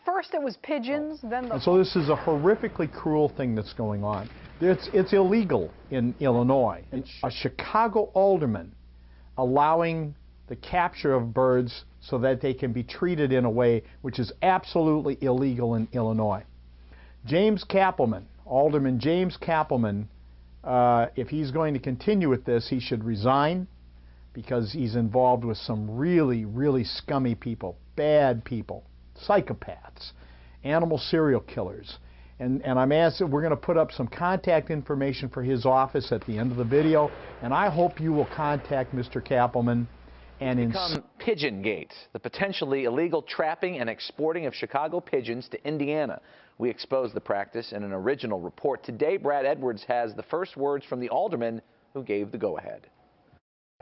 first it was pigeons, then the... And so this is a horrifically cruel thing that's going on. It's illegal in Illinois. A Chicago alderman allowing the capture of birds so that they can be treated in a way which is absolutely illegal in Illinois. James Kappelman, Alderman James Kappelman, if he's going to continue with this, he should resign, because he's involved with some really, really scummy people, bad people, psychopaths, animal serial killers. And I'm asking, we're going to put up some contact information for his office at the end of the video, and I hope you will contact Mr. Kappelman. And become Pigeon Gate, the potentially illegal trapping and exporting of Chicago pigeons to Indiana. We exposed the practice in an original report. Today, Brad Edwards has the first words from the alderman who gave the go-ahead.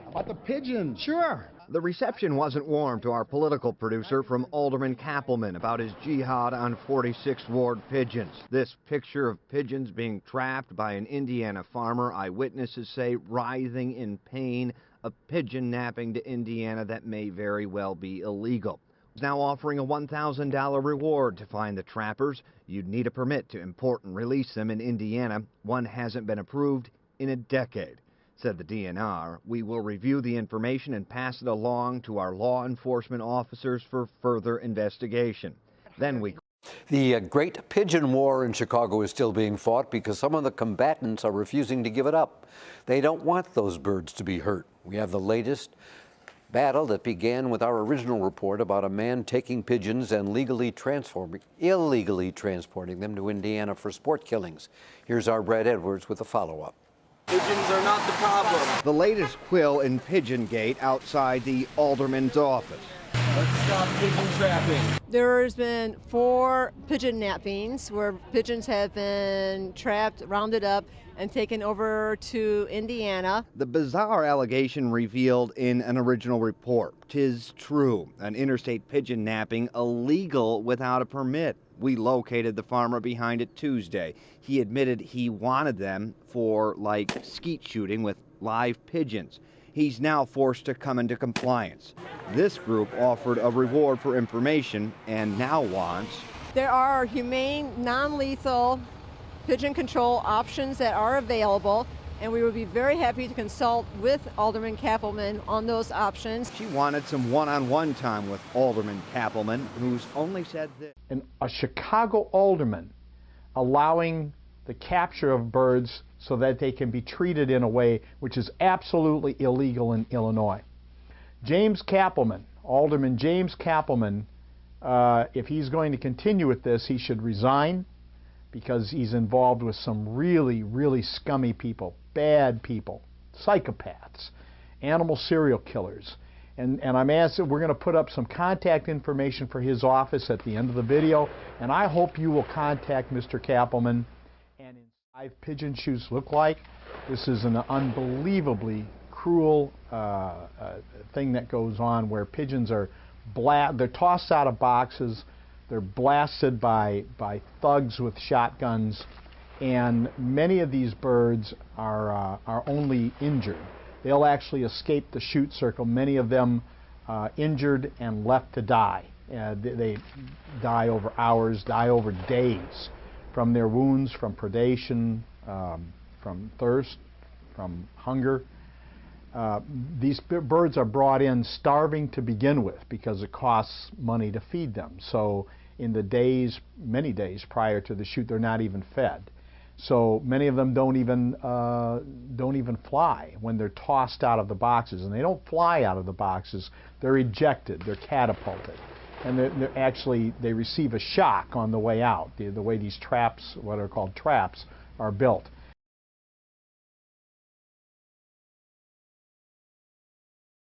About the pigeons. Sure. The reception wasn't warm to our political producer from Alderman Kappelman about his jihad on 46th Ward pigeons. This picture of pigeons being trapped by an Indiana farmer, eyewitnesses say writhing in pain, a pigeon napping to Indiana that may very well be illegal. Now offering a $1,000 reward to find the trappers. You'd need a permit to import and release them in Indiana. One hasn't been approved in a decade. Said the DNR, we will review the information and pass it along to our law enforcement officers for further investigation. Then we... The Great Pigeon War in Chicago is still being fought because some of the combatants are refusing to give it up. They don't want those birds to be hurt. We have the latest battle that began with our original report about a man taking pigeons and illegally transporting them to Indiana for sport killings. Here's our Brad Edwards with a follow-up. Pigeons are not the problem. The latest quill in Pigeon Gate outside the alderman's office. Let's stop pigeon trapping. There's been 4 pigeon nappings where pigeons have been trapped, rounded up, and taken over to Indiana. The bizarre allegation revealed in an original report. 'Tis true, an interstate pigeon napping illegal without a permit. We located the farmer behind it Tuesday. He admitted he wanted them for, like, skeet shooting with live pigeons. He's now forced to come into compliance. This group offered a reward for information and now wants... There are humane, non-lethal pigeon control options that are available, and we would be very happy to consult with Alderman Kappelman on those options. She wanted some one-on-one time with Alderman Kappelman, who's only said this. And a Chicago alderman allowing the capture of birds so that they can be treated in a way which is absolutely illegal in Illinois. James Kappelman, Alderman James Kappelman, if he's going to continue with this, he should resign, because he's involved with some really, really scummy people, bad people, psychopaths, animal serial killers. And I'm asking, we're going to put up some contact information for his office at the end of the video, and I hope you will contact Mr. Kappelman. And in live pigeon shoots look like, this is an unbelievably cruel thing that goes on, where pigeons are they're tossed out of boxes, they're blasted by thugs with shotguns, and many of these birds are only injured. They'll actually escape the shoot circle, many of them injured and left to die. They die over hours, die over days from their wounds, from predation, from thirst, from hunger. These birds are brought in starving to begin with because it costs money to feed them. So in the days, many days prior to the shoot, they're not even fed. So many of them don't even fly when they're tossed out of the boxes. And they don't fly out of the boxes, they're ejected, they're catapulted. And they receive a shock on the way out, the way these traps, what are called traps, are built.